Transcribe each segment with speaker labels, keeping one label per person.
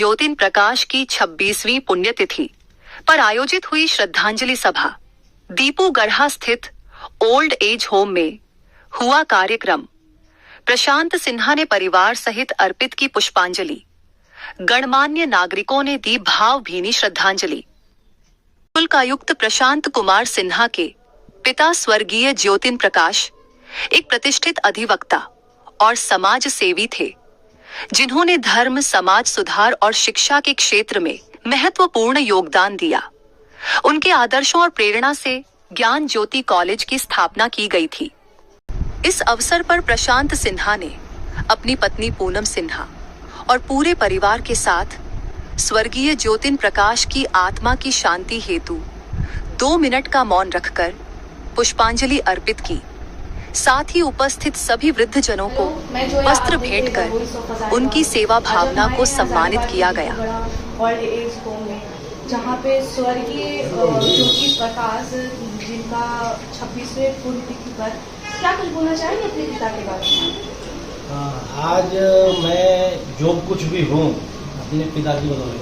Speaker 1: ज्योतिन प्रकाश की 26वीं पुण्यतिथि पर आयोजित हुई श्रद्धांजलि सभा। दीपू गढ़ा स्थित ओल्ड एज होम में हुआ कार्यक्रम। प्रशांत सिन्हा ने परिवार सहित अर्पित की पुष्पांजलि। गणमान्य नागरिकों ने दी भावभीनी श्रद्धांजलि। शुल्क आयुक्त प्रशांत कुमार सिन्हा के पिता स्वर्गीय ज्योतिन प्रकाश एक प्रतिष्ठित अधिवक्ता और समाज सेवी थे, जिन्होंने धर्म, समाज सुधार और शिक्षा के क्षेत्र में महत्वपूर्ण योगदान दिया। उनके आदर्शों और प्रेरणा से ज्ञान ज्योति कॉलेज की स्थापना की गई थी। इस अवसर पर प्रशांत सिन्हा ने अपनी पत्नी पूनम सिन्हा और पूरे परिवार के साथ स्वर्गीय ज्योतिन प्रकाश की आत्मा की शांति हेतु 2 मिनट का मौन रखकर पुष्पांजलि अर्पित की। साथ ही उपस्थित सभी वृद्धजनों को वस्त्र भेंट कर उनकी सेवा भावना को सम्मानित किया गया।
Speaker 2: ओल्ड एज होम में जहाँ पे स्वर्गीय ज्योति प्रकाश जिनका 26वें पुण्यतिथि पर क्या कुछ बोलना चाहेंगे अपने पिता के बारे में?
Speaker 3: आज मैं जो कुछ भी हूँ अपने पिता की बदौलत,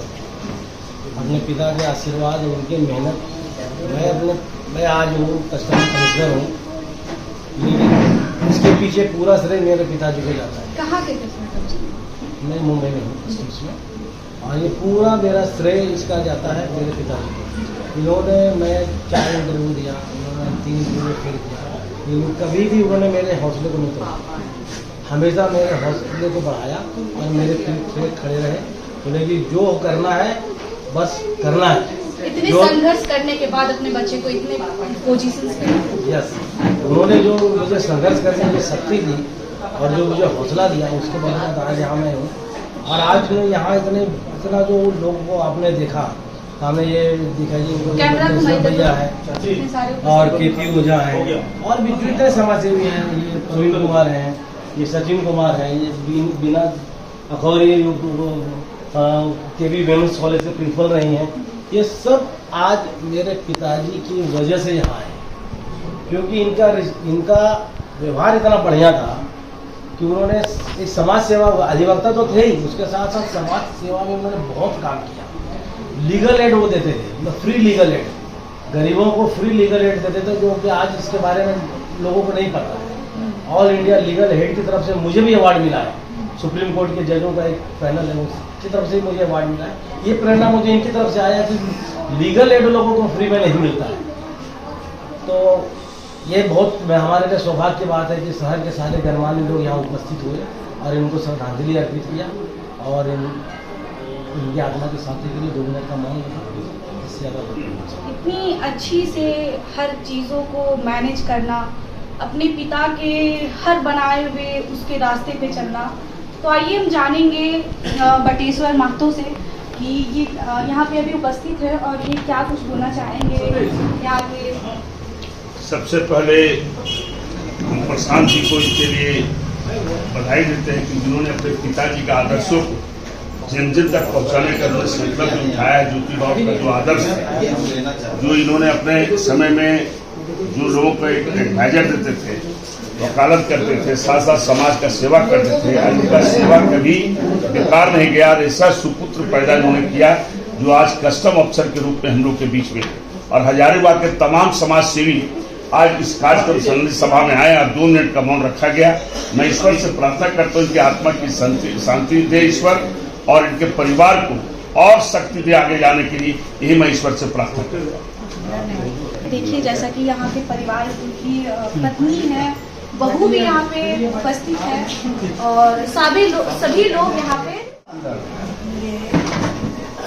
Speaker 3: अपने पिता के आशीर्वाद, उनकी मेहनत, मैं आज हूँ कस्टमर कमिश्नर हूँ, लेकिन इसके पीछे पूरा श्रेय मेरे पिताजी को जाता है।
Speaker 2: कहाँ के कस्टमर कमिश्नर?
Speaker 3: मैं मुंबई में हूँ कस्टम्स में, और ये पूरा मेरा श्रेय इसका जाता है मेरे पिताजी को। इन्होंने, मैं 4 इंटरव्यू दिया, उन्होंने 3 इंटरव्यू फेल किया, लेकिन कभी भी उन्होंने मेरे हौसले को नहीं तोड़ा, हमेशा मेरे हौसले को बढ़ाया और मेरे पीठ पे खड़े रहे। बोले कि जो करना है बस करना है।
Speaker 2: इतने संघर्ष करने के बाद अपने बच्चे को इतने पोजीशंस पे,
Speaker 3: यस, उन्होंने जो मुझे संघर्ष करने की शक्ति दी और जो मुझे हौसला दिया, उसके बाद आज यहाँ मैं हूँ। और आज यहाँ इतना जो लोगों को आपने देखा, हमें ये दिखाइए, भैया है और केपी ओझा है और भी जितने समाज सेवी हैं, ये प्रवीण कुमार हैं, ये सचिन कुमार हैं, ये बिना अखौरी केपी वेमेंस कॉलेज से प्रिंसिपल रही हैं। ये सब आज मेरे पिताजी की वजह से यहाँ आए, क्योंकि इनका व्यवहार इतना बढ़िया था कि उन्होंने एक समाज सेवा, अधिवक्ता तो थे ही, उसके साथ साथ समाज सेवा में उन्होंने बहुत काम किया। लीगल एड वो देते थे, मतलब फ्री लीगल एड, गरीबों को फ्री लीगल एड देते थे, जो कि आज इसके बारे में लोगों को नहीं पता है। ऑल इंडिया लीगल हेड की तरफ से मुझे भी अवार्ड मिला है, सुप्रीम कोर्ट के जजों का एक पैनल है, उसकी तरफ से मुझे अवार्ड मिला है। ये प्रेरणा मुझे इनकी तरफ से आया कि लीगल एड लोगों को फ्री में नहीं मिलता है। तो ये बहुत हमारे लिए सौभाग्य की बात है कि शहर के सारे गणमान्य लोग यहाँ उपस्थित हुए और इनको श्रद्धांजलि अर्पित किया और इनकी आत्मा की शांति के लिए 2 मिनट का मौन रखा। इससे ज़्यादा
Speaker 2: इतनी अच्छी से हर चीज़ों को मैनेज करना, अपने पिता के हर बनाए हुए उसके रास्ते पे चलना। तो आइए हम जानेंगे बटेश्वर महतो से कि ये यहाँ पे अभी उपस्थित है और ये क्या कुछ बोलना चाहेंगे यहाँ पे।
Speaker 4: सबसे पहले हम प्रशांत जी को इसके लिए बधाई देते हैं कि जिन्होंने अपने पिताजी का आदर्शों को जन जन तक पहुँचाने का जो संकल्प उठाया है, ज्योति बाबू का जो आदर्श है, जो इन्होंने अपने समय में जो लोगों को एक एडवाइजर देते थे, वकालत करते थे, साथ साथ समाज का सेवा करते थे, आज उनका सेवा कभी बेकार नहीं गया। ऐसा सुपुत्र पैदा इन्होंने किया जो आज कस्टम अफसर के रूप में हम लोग के बीच में, और हजारीबाग के तमाम समाज सेवी आज इस कार्यक्रम सभा में आए और 2 मिनट का मौन रखा गया। मैं ईश्वर से प्रार्थना करता हूँ कि आत्मा की शांति दे ईश्वर, और इनके परिवार को और शक्ति दे आगे जाने के लिए, यही मैं ईश्वर से प्रार्थना करता हूँ।
Speaker 2: देखिए, जैसा कि यहाँ पे परिवार की पत्नी है, बहू भी यहाँ पे उपस्थित है और सभी लोग यहाँ पे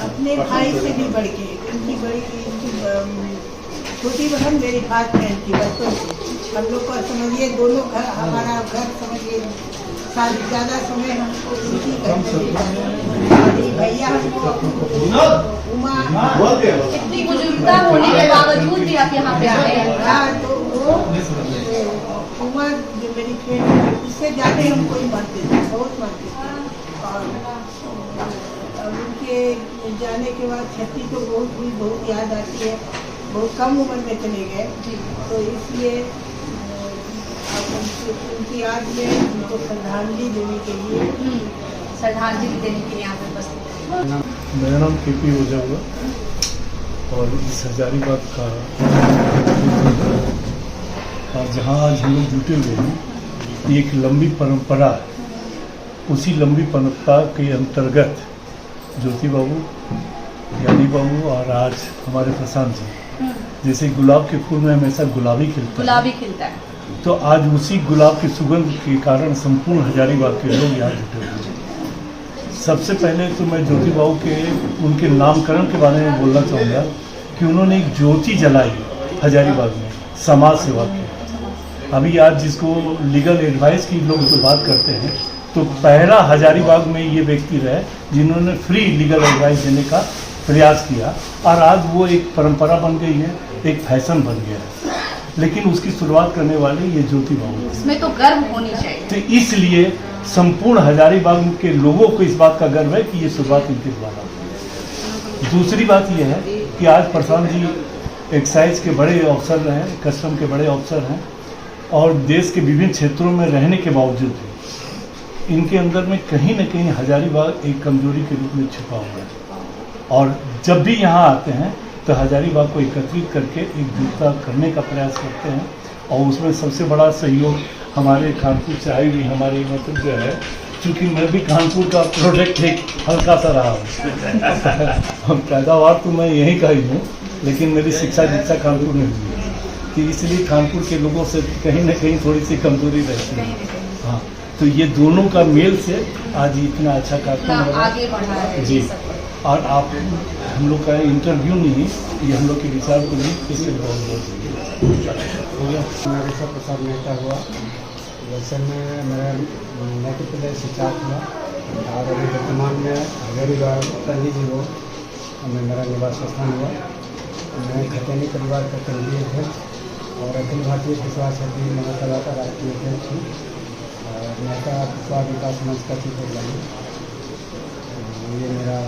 Speaker 5: अपने भाई से भी बढ़ के इनकी छोटी बहन मेरी खास बहन थी बचपन से। हम लोग को समझिए, दोनों घर, हमारा घर समझिए, ज़्यादा समय हमको इनकी भैया हमको उमा,
Speaker 2: इतनी बुजुर्गता होने के बावजूद भी आप यहाँ पे आए हैं।
Speaker 5: हाँ, तो वो उमा जो मेरी फ्रेंड, उससे ज़्यादा हम कोई मानते थे, बहुत मानते थे। और उनके जाने के बाद क्षति तो बहुत याद आती है। बहुत कम उम्र में चले गए, तो इसलिए उनकी याद में उनको श्रद्धांजलि देने के लिए
Speaker 2: यहाँ पे उपस्थित
Speaker 6: मेरा नाम KP ओझा हुआ और इस हजारीबाग का और जहाँ आज हम लोग जुटे हुए हैं, ये एक लंबी परंपरा है। उसी लंबी परंपरा के अंतर्गत ज्योति बाबू, यानी बाबू और आज हमारे प्रशांत जी, जैसे गुलाब के फूल में हमेशा गुलाबी खिलता है, तो आज उसी गुलाब की सुगंध के कारण संपूर्ण हजारीबाग के लोग यहाँ जुटे हुए हैं। सबसे पहले तो मैं ज्योति बाबू के उनके नामकरण के बारे में बोलना चाहूँगा कि उन्होंने एक ज्योति जलाई हजारीबाग में समाज सेवा की। अभी आज जिसको लीगल एडवाइस की लोग जो बात करते हैं, तो पहला हजारीबाग में ये व्यक्ति रहे जिन्होंने फ्री लीगल एडवाइस देने का प्रयास किया, और आज वो एक परंपरा बन गई है, एक फैशन बन गया है। लेकिन उसकी शुरुआत करने वाले ये ज्योति बाबू,
Speaker 7: इसमें तो गर्व होनी चाहिए।
Speaker 6: तो इसलिए संपूर्ण हजारीबाग के लोगों को इस बात का गर्व है कि ये शुरुआत इनके द्वारा हुई। दूसरी बात यह है कि आज प्रशांत जी एक्साइज के बड़े अफसर हैं, कस्टम के बड़े अफसर हैं, और देश के विभिन्न क्षेत्रों में रहने के बावजूद भी इनके अंदर में कहीं न कहीं हजारीबाग एक कमजोरी के रूप में छिपा हुआ है। और जब भी यहाँ आते हैं तो हजारीबाग को एकत्रित करके एकजुटता करने का प्रयास करते हैं, और उसमें सबसे बड़ा सहयोग हमारे कानपुर से आई हुई हमारी मतलब जो है, चूँकि मैं भी कानपुर का प्रोडक्ट एक हल्का सा रहा हूँ पैदावार तो मैं यहीं का ही हूँ, लेकिन मेरी शिक्षा दीक्षा कानपुर में हुई है, कि इसलिए कानपुर के लोगों से कहीं ना कहीं थोड़ी सी कमजोरी रहती है। हाँ, तो ये दोनों का मेल से आज इतना अच्छा कार्यक्रम
Speaker 7: आगे बढ़ा है
Speaker 6: जी। और आप हम लोग का इंटरव्यू नहीं, ये हम लोग के विचार को नहीं, इसलिए बहुत बहुत हो गया।
Speaker 8: मैं ऋषभ प्रसाद मेहता हुआ, वैसे में मेरा नेटिव प्लेस सिचाट हुआ, और अभी वर्तमान में हजारीबाग टहली जी हो में मेरा निवास स्थान हुआ। मैं खतैनी परिवार का केंद्रीय अध्यक्ष और अखिल भारतीय पिछड़ा समिति महासभा का राष्ट्रीय अध्यक्ष हूँ, और मेहता पिछड़ा विकास मंच का चीफ एग्जामिनर। ये मेरा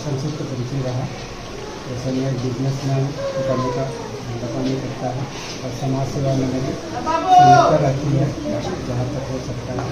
Speaker 8: संक्षिप्त परिचय रहा। जैसे मैं बिजनेसमैन करने का नहीं करता है, और समाज सेवा में मेरी संयुक्त रहती है, जहाँ तक हो सकता है।